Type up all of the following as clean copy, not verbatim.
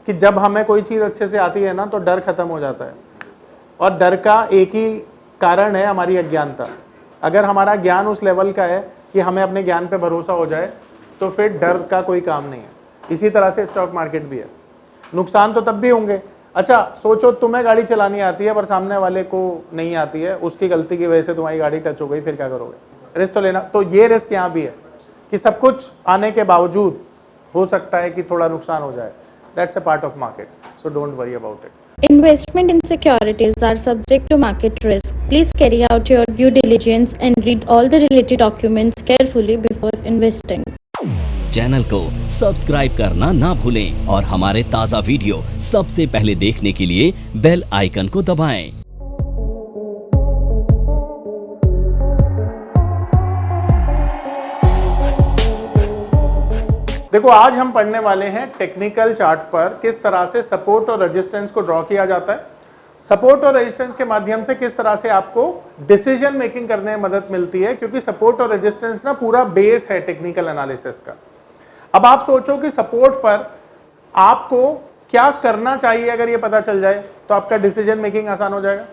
कि जब हमें कोई चीज़ अच्छे से आती है ना तो डर खत्म हो जाता है, और डर का एक ही कारण है, हमारी अज्ञानता। अगर हमारा ज्ञान उस लेवल का है कि हमें अपने ज्ञान पे भरोसा हो जाए तो फिर डर का कोई काम नहीं है। इसी तरह से स्टॉक मार्केट भी है। नुकसान तो तब भी होंगे। अच्छा सोचो तुम्हें गाड़ी चलानी आती है पर सामने वाले को नहीं आती है, उसकी गलती की वजह से तुम्हारी गाड़ी टच हो गई, फिर क्या करोगे? रिस्क तो लेना। तो ये रिस्क यहाँ भी है कि सब कुछ आने के बावजूद हो सकता है कि थोड़ा नुकसान हो जाए। That's a part of market, so don't worry about it. Investment in securities are subject to market risk. Please carry out your due diligence and read all the related documents carefully before investing. Channel को subscribe करना ना भूलें और हमारे ताज़ा video सबसे पहले देखने के लिए बेल आइकन को दबाएं। देखो आज हम पढ़ने वाले हैं टेक्निकल चार्ट पर किस तरह से सपोर्ट और रेजिस्टेंस को ड्रॉ किया जाता है। सपोर्ट और रेजिस्टेंस के माध्यम से किस तरह से आपको डिसीजन मेकिंग करने में मदद मिलती है, क्योंकि सपोर्ट और रेजिस्टेंस ना पूरा बेस है टेक्निकल एनालिसिस का। अब आप सोचो कि सपोर्ट पर आपको क्या करना चाहिए, अगर ये पता चल जाए तो आपका डिसीजन मेकिंग आसान हो जाएगा।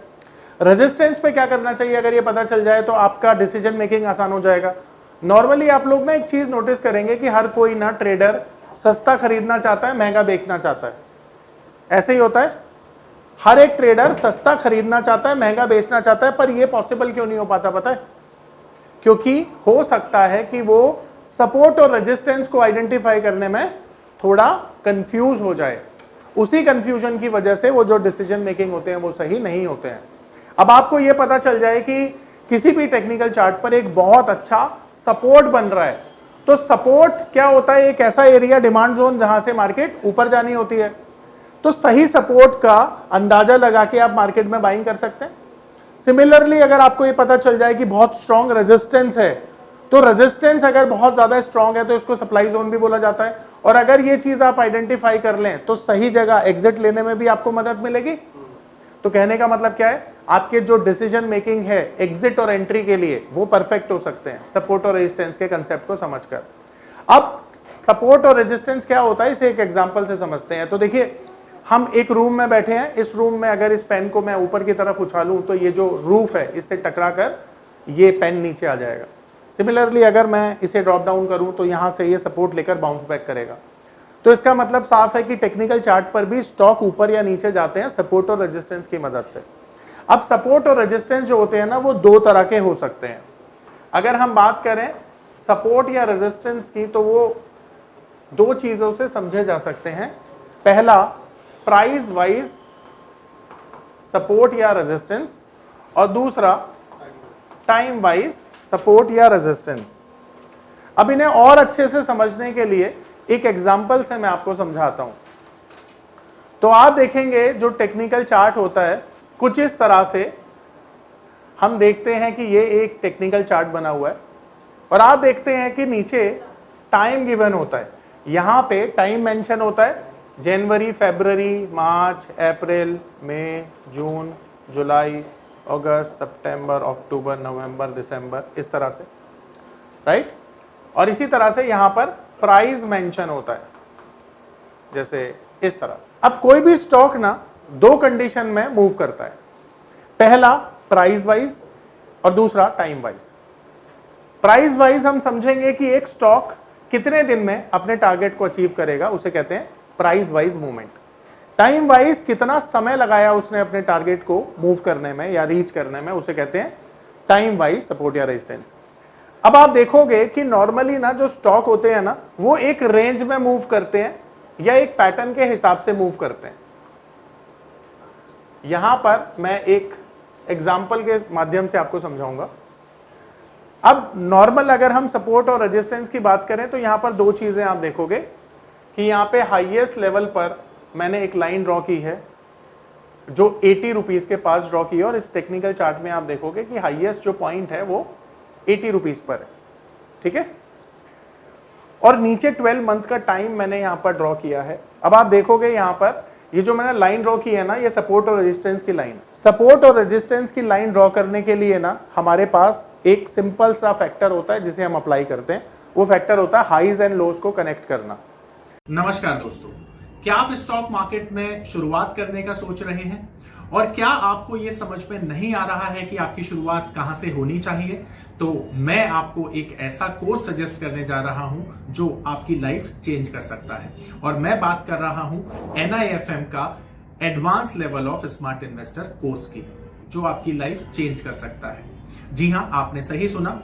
रेजिस्टेंस पे क्या करना चाहिए, अगर ये पता चल जाए तो आपका डिसीजन मेकिंग आसान हो जाएगा। नॉर्मली आप लोग ना एक चीज नोटिस करेंगे कि हर कोई ना ट्रेडर सस्ता खरीदना चाहता है, महंगा बेचना चाहता है। ऐसे ही होता है, हर एक ट्रेडर सस्ता खरीदना चाहता है, महंगा बेचना चाहता है, पर यह पॉसिबल क्यों नहीं हो पाता पता है? क्योंकि हो सकता है कि वो सपोर्ट और रेजिस्टेंस को आइडेंटिफाई करने में थोड़ा कंफ्यूज हो जाए। उसी कंफ्यूजन की वजह से वो जो डिसीजन मेकिंग होते हैं वो सही नहीं होते हैं। अब आपको यह पता चल जाए कि किसी भी टेक्निकल चार्ट पर एक बहुत अच्छा सपोर्ट बन रहा है, तो सपोर्ट क्या होता है? एक ऐसा एरिया, डिमांड जोन, जहां से मार्केट ऊपर जानी होती है। तो सही सपोर्ट का अंदाजा लगा के आप मार्केट में बाइंग कर सकते हैं। सिमिलरली अगर आपको ये पता चल जाए कि बहुत स्ट्रॉन्ग रेजिस्टेंस है, तो रेजिस्टेंस अगर बहुत ज्यादा स्ट्रॉन्ग है तो इसको सप्लाई जोन भी बोला जाता है। और अगर ये चीज आप आइडेंटिफाई कर लें तो सही जगह एग्जिट लेने में भी आपको मदद मिलेगी। तो कहने का मतलब क्या है, आपके जो डिसीजन मेकिंग है एग्जिट और एंट्री के लिए वो परफेक्ट हो सकते हैं सपोर्ट और रेजिस्टेंस के कंसेप्ट को समझकर। अब सपोर्ट और रेजिस्टेंस क्या होता है इसे एक एग्जांपल से समझते हैं। तो देखिए हम एक रूम में बैठे हैं, इस रूम में अगर इस पेन को मैं ऊपर की तरफ उछालूं तो ये जो रूफ है इससे टकरा कर ये पेन नीचे आ जाएगा। सिमिलरली अगर मैं इसे ड्रॉप डाउन करूं तो यहां से ये सपोर्ट लेकर बाउंस बैक करेगा। तो इसका मतलब साफ है कि टेक्निकल चार्ट पर भी स्टॉक ऊपर या नीचे जाते हैं सपोर्ट और रेजिस्टेंस की मदद से। अब सपोर्ट और रेजिस्टेंस जो होते हैं ना वो दो तरह के हो सकते हैं। अगर हम बात करें सपोर्ट या रेजिस्टेंस की तो वो दो चीजों से समझे जा सकते हैं। पहला प्राइस वाइज सपोर्ट या रेजिस्टेंस, और दूसरा टाइम वाइज सपोर्ट या रेजिस्टेंस। अब इन्हें और अच्छे से समझने के लिए एक एग्जांपल से मैं आपको समझाता हूं। तो आप देखेंगे जो टेक्निकल चार्ट होता है कुछ इस तरह से हम देखते हैं कि ये एक टेक्निकल चार्ट बना हुआ है और आप देखते हैं कि नीचे टाइम गिवन होता है। यहां पे टाइम मेंशन होता है, जनवरी, फरवरी, मार्च, अप्रैल, मई, जून, जुलाई, अगस्त, सितंबर, अक्टूबर, नवंबर, दिसंबर, इस तरह से, राइट। और इसी तरह से यहां पर प्राइस मेंशन होता है, जैसे इस तरह से। अब कोई भी स्टॉक ना दो कंडीशन में मूव करता है, पहला प्राइस वाइज और दूसरा टाइम वाइज। प्राइस वाइज हम समझेंगे कि एक स्टॉक कितने दिन में अपने टारगेट को अचीव करेगा, उसे कहते हैं price wise movement. Time wise कितना समय लगाया उसने अपने टारगेट को मूव करने में या रीच करने में, उसे कहते हैं टाइम वाइज सपोर्ट या रेजिस्टेंस। अब आप देखोगे कि नॉर्मली ना जो स्टॉक होते हैं ना वो एक रेंज में मूव करते हैं या एक पैटर्न के हिसाब से मूव करते हैं। यहां पर मैं एक एग्जांपल के माध्यम से आपको समझाऊंगा। अब नॉर्मल अगर हम सपोर्ट और रेजिस्टेंस की बात करें तो यहां पर दो चीजें आप देखोगे कि यहां पे हाईएस्ट लेवल पर मैंने एक लाइन ड्रॉ की है जो 80 रुपीज के पास ड्रॉ की है, और इस टेक्निकल चार्ट में आप देखोगे कि हाईएस्ट जो पॉइंट है वो 80 रुपीज पर है, ठीक है। और नीचे 12 मंथ का टाइम मैंने यहां पर ड्रॉ किया है। अब आप देखोगे यहां पर ये जो मैंने लाइन ड्रॉ की है ना, ये सपोर्ट और रेजिस्टेंस की लाइन। सपोर्ट और रेजिस्टेंस की लाइन ड्रॉ करने के लिए ना हमारे पास एक सिंपल सा फैक्टर होता है जिसे हम अप्लाई करते हैं। वो फैक्टर होता है हाईज एंड लोज को कनेक्ट करना। नमस्कार दोस्तों, क्या आप स्टॉक मार्केट में शुरुआत करने का सोच रहे हैं और क्या आपको यह समझ में नहीं आ रहा है कि आपकी शुरुआत कहां से होनी चाहिए, तो मैं आपको एक ऐसा कोर्स सजेस्ट करने जा रहा हूं जो आपकी लाइफ चेंज कर सकता है। और मैं बात कर रहा हूं NIFM का advance level of smart investor course की, जो आपकी लाइफ चेंज कर सकता है। जी हां, आपने सही सुना,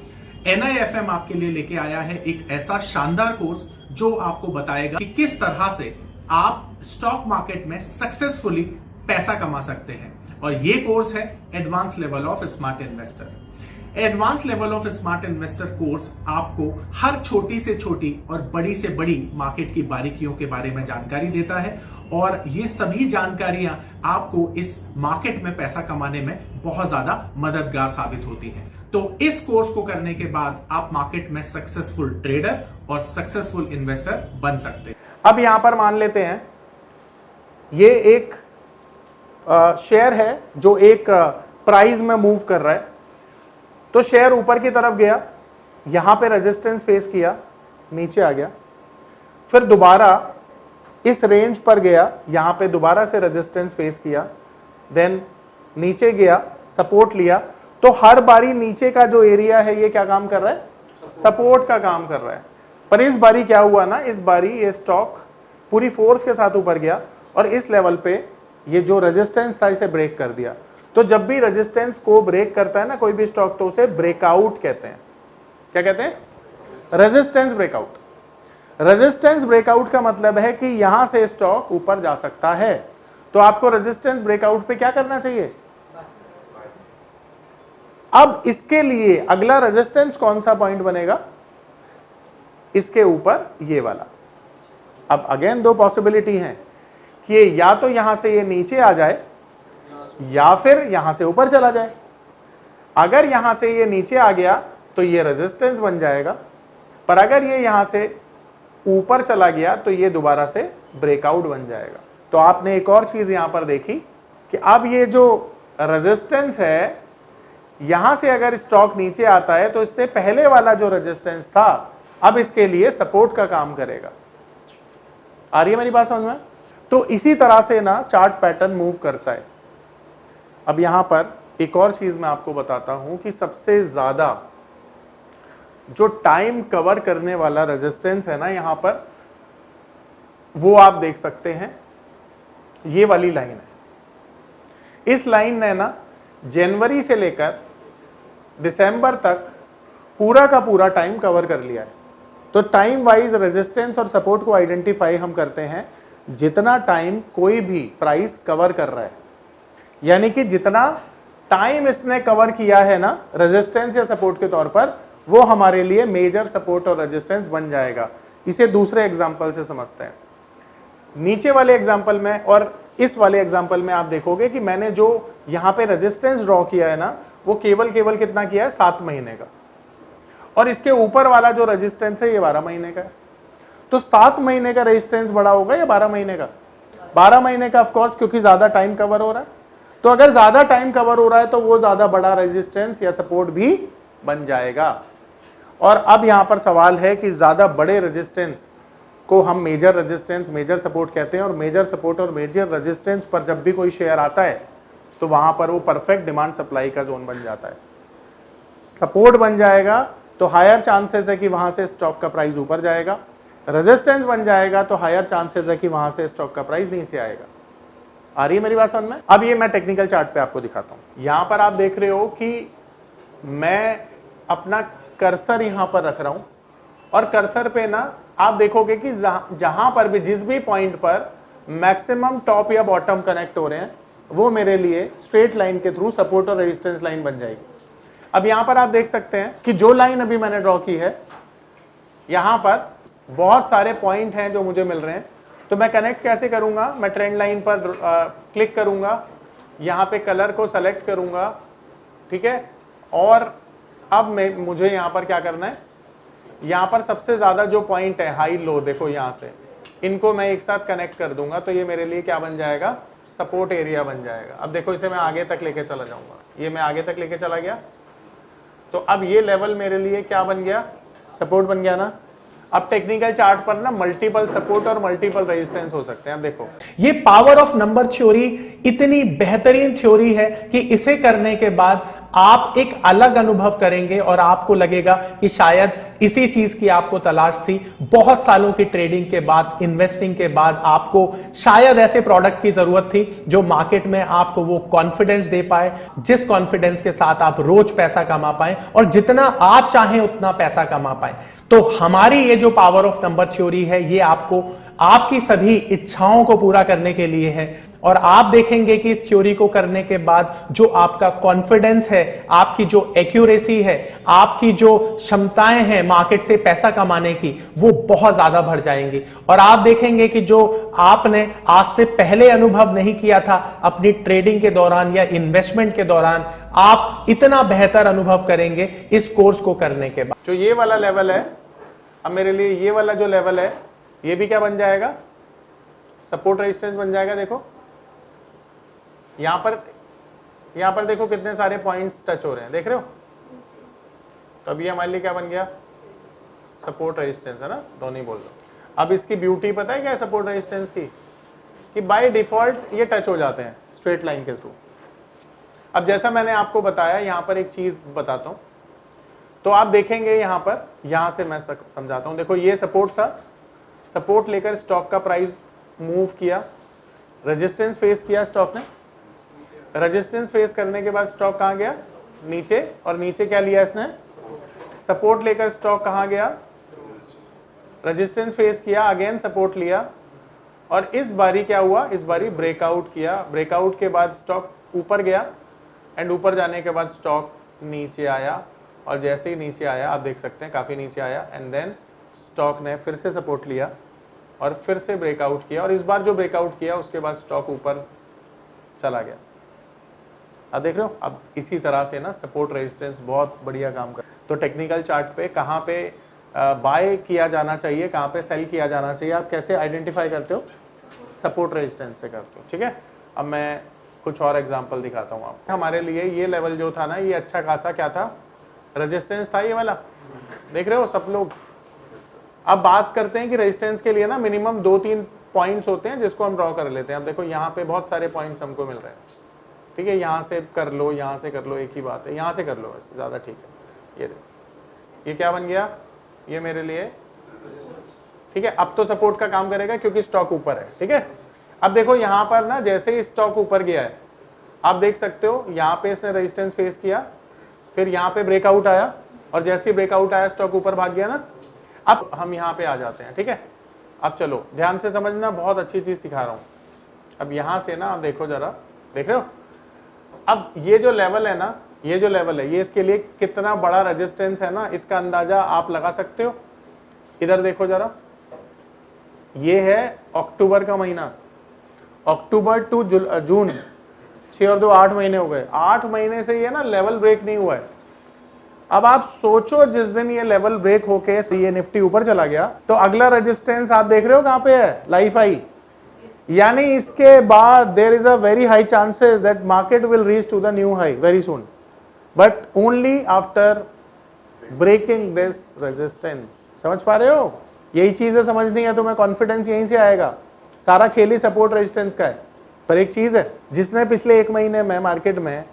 NIFM आपके लिए लेके आया है एक ऐसा शानदार कोर्स जो आपको बताएगा कि किस तरह से आप स्टॉक मार्केट में सक्सेसफुली पैसा कमा सकते हैं। और ये कोर्स है advance level of smart investor. Advance level of smart investor course आपको हर छोटी से छोटी और बड़ी से बड़ी मार्केट की बारीकियों के बारे में जानकारी देता है और ये सभी जानकारियां आपको इस मार्केट में पैसा कमाने में बहुत ज्यादा मददगार साबित होती हैं। तो इस कोर्स को करने के बाद आप मार्केट में सक्सेसफुल ट्रेडर और सक्सेसफुल इन्वेस्टर बन सकते हैं। अब यहां पर मान लेते हैं ये एक शेयर है जो एक प्राइस में मूव कर रहा है। तो शेयर ऊपर की तरफ गया, यहां पे रेजिस्टेंस फेस किया, नीचे आ गया, फिर दोबारा इस रेंज पर गया, यहां पे दोबारा से रेजिस्टेंस फेस किया, देन नीचे गया, सपोर्ट लिया। तो हर बारी नीचे का जो एरिया है ये क्या काम कर रहा है? सपोर्ट का काम कर रहा है। पर इस बारी क्या हुआ ना, इस बारी ये स्टॉक पूरी फोर्स के साथ ऊपर गया और इस लेवल पे ये जो रेजिस्टेंस था इसे ब्रेक कर दिया। तो जब भी रेजिस्टेंस को ब्रेक करता है ना कोई भी स्टॉक, तो उसे ब्रेकआउट कहते हैं। क्या कहते हैं? Resistance breakout. रेजिस्टेंस ब्रेकआउट का मतलब है कि यहां से स्टॉक ऊपर जा सकता है। तो आपको रेजिस्टेंस ब्रेकआउट पे क्या करना चाहिए? अब इसके लिए अगला रेजिस्टेंस कौन सा पॉइंट बनेगा? इसके ऊपर ये वाला। अब अगेन दो पॉसिबिलिटी हैं कि या तो यहां से ये नीचे आ जाए या फिर यहां से ऊपर चला जाए। अगर यहां से ये नीचे आ गया तो ये रेजिस्टेंस बन जाएगा, पर अगर ये यहां से ऊपर चला गया तो ये दोबारा से ब्रेकआउट बन जाएगा। तो आपने एक और चीज यहां पर देखी कि अब ये जो रेजिस्टेंस है, यहां से अगर स्टॉक नीचे आता है तो इससे पहले वाला जो रेजिस्टेंस था अब इसके लिए सपोर्ट का काम करेगा। आ रही है मेरी बात समझ में? तो इसी तरह से ना चार्ट पैटर्न मूव करता है। अब यहां पर एक और चीज मैं आपको बताता हूं कि सबसे ज्यादा जो टाइम कवर करने वाला रेजिस्टेंस है ना यहां पर, वो आप देख सकते हैं, ये वाली लाइन है। इस लाइन ने ना जनवरी से लेकर दिसंबर तक पूरा का पूरा टाइम कवर कर लिया है। तो टाइम वाइज रेजिस्टेंस और सपोर्ट को आइडेंटिफाई हम करते हैं जितना टाइम कोई भी प्राइस कवर कर रहा है, यानी कि जितना टाइम इसने कवर किया है ना रेजिस्टेंस या सपोर्ट के तौर पर, वो हमारे लिए मेजर सपोर्ट और रेजिस्टेंस बन जाएगा। इसे दूसरे एग्जांपल से समझते हैं। नीचे वाले एग्जांपल में और इस वाले एग्जांपल में आप देखोगे कि मैंने जो यहां पे रेजिस्टेंस ड्रॉ किया है ना, वो केवल कितना किया है? 7 महीने का। और इसके ऊपर वाला जो रेजिस्टेंस है ये 12 महीने का है। तो 7 महीने का रेजिस्टेंस बड़ा होगा या 12 महीने का? 12 महीने का ऑफ कोर्स, क्योंकि ज्यादा टाइम कवर हो रहा है। तो अगर ज्यादा टाइम कवर हो रहा है तो वो ज्यादा बड़ा रेजिस्टेंस या सपोर्ट भी बन जाएगा। और अब यहां पर सवाल है कि ज्यादा बड़े रेजिस्टेंस को हम मेजर रेजिस्टेंस, मेजर सपोर्ट कहते हैं। और मेजर सपोर्ट और मेजर रेजिस्टेंस पर जब भी कोई शेयर आता है तो वहां पर वो परफेक्ट डिमांड सप्लाई का जोन बन जाता है। सपोर्ट बन जाएगा तो हायर चांसेस है कि वहां से स्टॉक का प्राइस ऊपर जाएगा। रेजिस्टेंस बन जाएगा तो हायर चांसेस है कि वहां से स्टॉक का प्राइस नीचे आएगा। आ रही है मेरी बात समझ में? अब ये मैं टेक्निकल चार्ट पे आपको दिखाता हूं। यहां पर आप देख रहे हो कि मैं अपना कर्सर यहां पर रख रहा हूं और कर्सर पे ना आप देखोगे कि जहां पर भी जिस भी पॉइंट पर मैक्सिमम टॉप या बॉटम कनेक्ट हो रहे हैं वो मेरे लिए स्ट्रेट लाइन के थ्रू सपोर्ट और रेजिस्टेंस लाइन बन जाएगी। अब यहां पर आप देख सकते हैं कि जो लाइन अभी मैंने ड्रॉ की है, यहां पर बहुत सारे पॉइंट हैं जो मुझे मिल रहे हैं। तो मैं कनेक्ट कैसे करूंगा? मैं ट्रेंड लाइन पर क्लिक करूंगा, यहां पे कलर को सेलेक्ट करूंगा, ठीक है। और अब मुझे यहां पर क्या करना है, यहां पर सबसे ज्यादा जो पॉइंट है हाई लो, देखो यहां से इनको मैं एक साथ कनेक्ट कर दूंगा तो ये मेरे लिए क्या बन जाएगा? सपोर्ट एरिया बन जाएगा। अब देखो इसे मैं आगे तक लेके चला जाऊंगा, ये मैं आगे तक लेके चला गया तो अब ये लेवल मेरे लिए क्या बन गया? सपोर्ट बन गया ना। अब टेक्निकल चार्ट पर ना मल्टीपल सपोर्ट और मल्टीपल रेजिस्टेंस हो सकते हैं। अब देखो ये पावर ऑफ नंबर थ्योरी इतनी बेहतरीन थ्योरी है कि इसे करने के बाद आप एक अलग अनुभव करेंगे और आपको लगेगा कि शायद इसी चीज की आपको तलाश थी। बहुत सालों की ट्रेडिंग के बाद, इन्वेस्टिंग के बाद आपको शायद ऐसे प्रोडक्ट की जरूरत थी जो मार्केट में आपको वो कॉन्फिडेंस दे पाए, जिस कॉन्फिडेंस के साथ आप रोज पैसा कमा पाए और जितना आप चाहें उतना पैसा कमा पाए। तो हमारी ये जो पावर ऑफ नंबर थ्योरी है, ये आपको आपकी सभी इच्छाओं को पूरा करने के लिए है। और आप देखेंगे कि इस थ्योरी को करने के बाद जो आपका कॉन्फिडेंस है, आपकी जो एक्यूरेसी है, आपकी जो क्षमताएं हैं मार्केट से पैसा कमाने की, वो बहुत ज्यादा बढ़ जाएंगी। और आप देखेंगे कि जो आपने आज से पहले अनुभव नहीं किया था अपनी ट्रेडिंग के दौरान या इन्वेस्टमेंट के दौरान, आप इतना बेहतर अनुभव करेंगे इस कोर्स को करने के बाद। जो ये वाला लेवल है, अब मेरे लिए ये वाला जो लेवल है, ये भी क्या बन जाएगा? सपोर्ट रेजिस्टेंस बन जाएगा। देखो यहां पर देखो कितने सारे पॉइंट्स टच हो रहे हैं, देख रहे हो? तो अब ये हमारे लिए क्या बन गया? सपोर्ट रेजिस्टेंस है ना, दोनों ही बोल लो। अब इसकी ब्यूटी पता है क्या है सपोर्ट रेजिस्टेंस की? कि बाय डिफॉल्ट ये टच हो जाते हैं स्ट्रेट लाइन के थ्रू। अब जैसा मैंने आपको बताया, यहां पर एक चीज बताता हूं, तो आप देखेंगे यहां से मैं समझाता हूं। देखो ये सपोर्ट था, सपोर्ट लेकर स्टॉक का प्राइस मूव किया, रेजिस्टेंस फेस किया स्टॉक ने, रेजिस्टेंस फेस करने के बाद स्टॉक कहां गया? नीचे। और नीचे क्या लिया इसने? सपोर्ट लेकर स्टॉक कहां गया? रेजिस्टेंस फेस किया, अगेन सपोर्ट लिया, और इस बारी क्या हुआ? इस बारी ब्रेकआउट किया। ब्रेकआउट के बाद स्टॉक ऊपर गया, एंड ऊपर जाने के बाद स्टॉक नीचे आया, और जैसे ही नीचे आया आप देख सकते हैं काफी नीचे आया, एंड देन स्टॉक ने फिर से सपोर्ट लिया और फिर से ब्रेकआउट किया, और इस बार जो ब्रेकआउट किया उसके बाद स्टॉक ऊपर चला गया। अब देख रहे हो? अब इसी तरह से ना सपोर्ट रेजिस्टेंस बहुत बढ़िया काम कर। तो टेक्निकल चार्ट पे कहाँ पे बाय किया जाना चाहिए, कहाँ पे सेल किया जाना चाहिए, आप कैसे आइडेंटिफाई करते हो? सपोर्ट रेजिस्टेंस से करते हो। ठीक है, अब मैं कुछ और एग्जांपल दिखाता हूँ आपको। हमारे लिए ये लेवल जो था ना, ये अच्छा खासा क्या था? रेजिस्टेंस था ये वाला, देख रहे हो सब लोग? अब बात करते हैं कि रेजिस्टेंस के लिए ना मिनिमम 2-3 पॉइंट्स होते हैं जिसको हम ड्रॉ कर लेते हैं। अब देखो यहाँ पे बहुत सारे पॉइंट्स हमको मिल रहे हैं, ठीक है? यहाँ से कर लो, यहाँ से कर लो, एक ही बात है, यहाँ से कर लो, वैसे ज़्यादा ठीक है। ये क्या बन गया? ये मेरे लिए, ठीक है? अब तो सपोर्ट का काम करेगा क्योंकि स्टॉक ऊपर है, ठीक है? अब देखो यहाँ पर ना जैसे ही स्टॉक ऊपर गया है, आप देख सकते हो यहाँ पे इसने रेजिस्टेंस फेस किया, फिर यहाँ पे ब्रेकआउट आया, और जैसे ही ब्रेकआउट आया स्टॉक ऊपर भाग गया ना। अब हम यहाँ पे आ जाते हैं, ठीक है? अब चलो ध्यान से समझना, बहुत अच्छी चीज सिखा रहा हूँ। अब यहाँ से ना आप देखो जरा, देख रहे हो? अब ये जो लेवल है ना, ये जो लेवल है, ये इसके लिए कितना बड़ा रेजिस्टेंस है ना, इसका अंदाजा आप लगा सकते हो। इधर देखो जरा, ये है अक्टूबर का महीना, अक्टूबर टू जून, 6 और 2 8 महीने हो गए। 8 महीने से ये ना लेवल ब्रेक नहीं हुआ है। अब आप सोचो जिस दिन ये लेवल ब्रेक होके ये निफ्टी ऊपर चला गया, तो अगला रेजिस्टेंस आप देख रहे हो कहां पे है? Life high. यानी इसके बाद there is a very high chances that market will reach to the new high very soon, but only after breaking this resistance. समझ पा रहे हो? यही चीजें समझनी है तुम्हें, कॉन्फिडेंस यहीं से आएगा। सारा खेल ही सपोर्ट रेजिस्टेंस का है। पर एक चीज है, जिसने पिछले 1 महीने में मार्केट में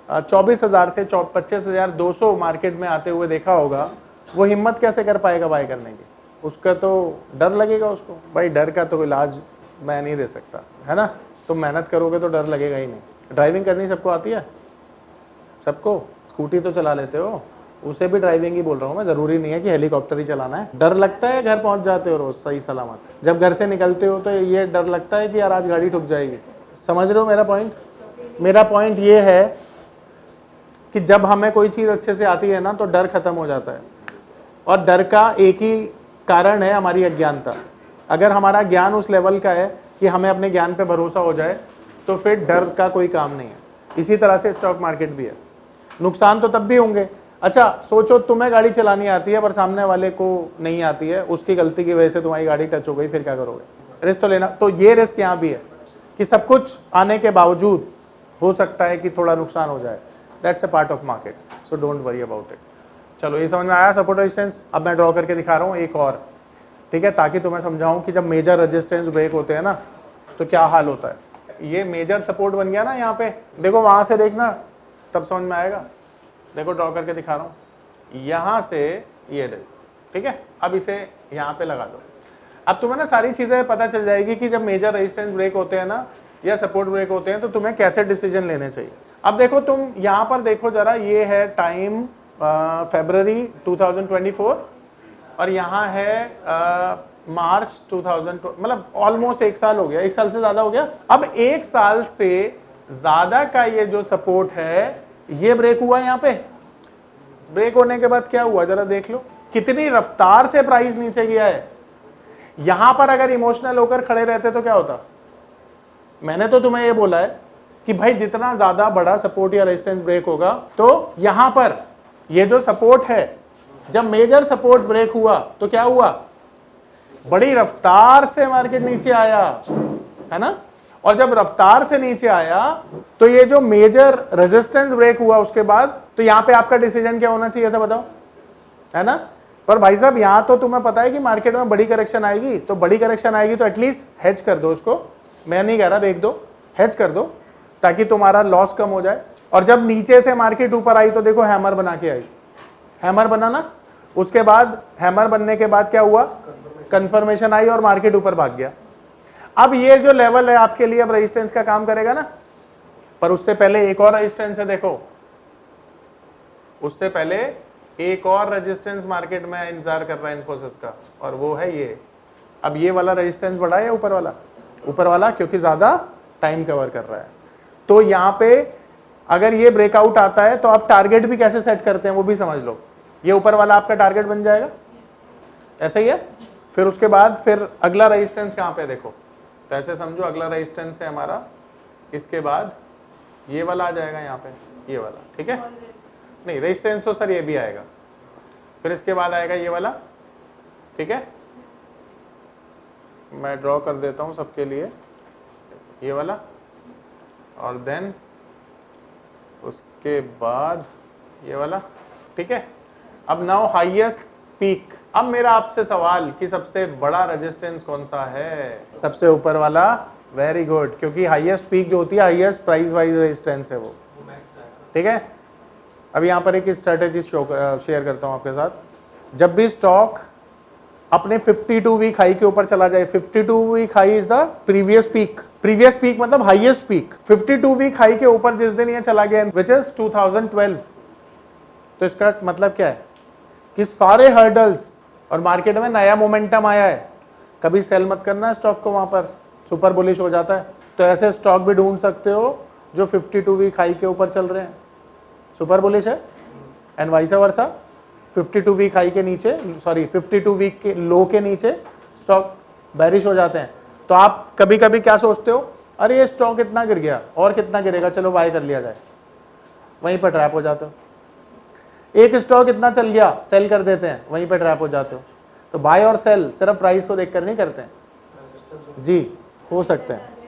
24,000 से 25,200 मार्केट में आते हुए देखा होगा, वो हिम्मत कैसे कर पाएगा बाय करने की? उसका तो डर लगेगा उसको। भाई डर का तो इलाज मैं नहीं दे सकता, है ना? तुम मेहनत करोगे तो डर लगेगा ही नहीं। ड्राइविंग करनी सबको आती है? सबको? स्कूटी तो चला लेते हो, उसे भी ड्राइविंग ही बोल रहा हूँ मैं। जरूरी नहीं है कि हेलीकॉप्टर ही चलाना है। डर लगता है घर पहुंच जाते हो रोज सही सलामत? जब घर से निकलते हो तो ये डर लगता है कि यार आज गाड़ी ठुक जाएगी। समझ रहे हो मेरा पॉइंट? मेरा पॉइंट ये है कि जब हमें कोई चीज अच्छे से आती है ना, तो डर खत्म हो जाता है। और डर का एक ही कारण है, हमारी अज्ञानता। अगर हमारा ज्ञान उस लेवल का है कि हमें अपने ज्ञान पे भरोसा हो जाए, तो फिर डर का कोई काम नहीं है। इसी तरह से स्टॉक मार्केट भी है। नुकसान तो तब भी होंगे। अच्छा सोचो, तुम्हें गाड़ी चलानी आती है पर सामने वाले को नहीं आती है, उसकी गलती की वजह से तुम्हारी गाड़ी टच हो गई, फिर क्या करोगे? रिस्क तो लेना। तो ये रिस्क यहाँ भी है कि सब कुछ आने के बावजूद हो सकता है कि थोड़ा नुकसान हो जाए। That's a part of market, so don't worry about it. चलो ये समझ में आया सपोर्ट रेजिस्टेंस? अब मैं ड्रॉ करके दिखा रहा हूँ एक और ठीक है, ताकि तुम्हें समझाऊं कि जब मेजर रेजिस्टेंस ब्रेक होते हैं ना तो क्या हाल होता है। ये मेजर सपोर्ट बन गया ना यहाँ पे, देखो वहां से देखना तब समझ में आएगा। देखो ड्रॉ करके दिखा रहा हूं, यहां से ये देखो, ठीक है। अब इसे यहाँ पे लगा दो। अब तुम्हें ना सारी चीजें पता चल जाएगी कि जब मेजर रेजिस्टेंस ब्रेक होते हैं ना या सपोर्ट ब्रेक होते हैं तो तुम्हें कैसे डिसीजन लेने चाहिए। अब देखो तुम यहाँ पर देखो जरा, ये है टाइम फरवरी 2024 और यहाँ है मार्च 2000, मतलब ऑलमोस्ट 1 साल हो गया, 1 साल से ज्यादा हो गया। अब 1 साल से ज्यादा का ये जो सपोर्ट है ये ब्रेक हुआ। यहाँ पे ब्रेक होने के बाद क्या हुआ जरा देख लो, कितनी रफ्तार से प्राइस नीचे गया है। यहां पर अगर इमोशनल होकर खड़े रहते तो क्या होता। मैंने तो तुम्हें ये बोला है कि भाई जितना ज्यादा बड़ा सपोर्ट या रेजिस्टेंस ब्रेक होगा तो यहां पर ये जो सपोर्ट है, जब मेजर सपोर्ट ब्रेक हुआ तो क्या हुआ, बड़ी रफ्तार से मार्केट नीचे आया, है ना। और जब रफ्तार से नीचे आया तो ये जो मेजर रेजिस्टेंस ब्रेक हुआ उसके बाद, तो यहां पे आपका डिसीजन क्या होना चाहिए था बताओ, है ना। पर भाई साहब यहां तो तुम्हें पता है कि मार्केट में बड़ी करेक्शन आएगी, तो बड़ी करेक्शन आएगी तो एटलीस्ट हेज कर दो उसको। मैं नहीं कह रहा देख दो, हेज कर दो ताकि तुम्हारा लॉस कम हो जाए। और जब नीचे से मार्केट ऊपर आई तो देखो हैमर बना के आई, हैमर बना ना, उसके बाद हैमर बनने के बाद क्या हुआ, कंफर्मेशन आई और मार्केट ऊपर भाग गया। अब ये जो लेवल है आपके लिए अब रेजिस्टेंस का काम करेगा ना, पर उससे पहले एक और रेजिस्टेंस है, देखो उससे पहले एक और रेजिस्टेंस मार्केट में इंतजार कर रहा है इन्फोसिस का, और वो है ये। अब ये वाला रेजिस्टेंस बड़ा है या ऊपर वाला, ऊपर वाला, क्योंकि ज्यादा टाइम कवर कर रहा है। तो यहां पे अगर ये ब्रेकआउट आता है तो आप टारगेट भी कैसे सेट करते हैं वो भी समझ लो। ये ऊपर वाला आपका टारगेट बन जाएगा, ऐसा ही है। फिर उसके बाद फिर अगला रेजिस्टेंस कहां पे, देखो तो ऐसे समझो अगला रेजिस्टेंस है हमारा, इसके बाद ये वाला आ जाएगा यहाँ पे, ये वाला, ठीक है। नहीं रेजिस्टेंस तो सर ये भी आएगा, फिर इसके बाद आएगा ये वाला, ठीक है। मैं ड्रॉ कर देता हूं सबके लिए ये वाला, और देन उसके बाद ये वाला, ठीक है। अब नाउ हाईएस्ट पीक। अब मेरा आपसे सवाल कि सबसे बड़ा रेजिस्टेंस कौन सा है, सबसे ऊपर वाला, वेरी गुड, क्योंकि हाईएस्ट पीक जो होती है हाईएस्ट प्राइस वाइज रेजिस्टेंस है वो, ठीक है। अब यहाँ पर एक स्ट्रेटेजी शेयर करता हूँ आपके साथ। जब भी स्टॉक अपने 52 वीक हाई के ऊपर चला जाए, 52 week high is the previous peak, previous peak मतलब हाईएस्ट पीक, 52 वीक हाई के ऊपर जिस दिन ये चला गया विच इज 2012, तो इसका मतलब क्या है कि सारे हर्डल्स और मार्केट में नया मोमेंटम आया है, कभी सेल मत करना स्टॉक को, वहां पर सुपर बुलिश हो जाता है। तो ऐसे स्टॉक भी ढूंढ सकते हो जो 52 वीक हाई के ऊपर चल रहे हैं, सुपर बुलिश है, and vice versa 52 week high के नीचे, सॉरी 52 वीक के लो के नीचे स्टॉक बैरिश हो जाते हैं। तो आप कभी कभी क्या सोचते हो, अरे ये स्टॉक इतना गिर गया और कितना गिरेगा, चलो बाय कर लिया जाए, वहीं पर ट्रैप हो जाते हो। एक स्टॉक इतना चल गया, सेल कर देते हैं, वहीं पे ट्रैप हो जाते हो। तो बाय और सेल सिर्फ प्राइस को देखकर नहीं करते हैं जी, हो सकते हैं।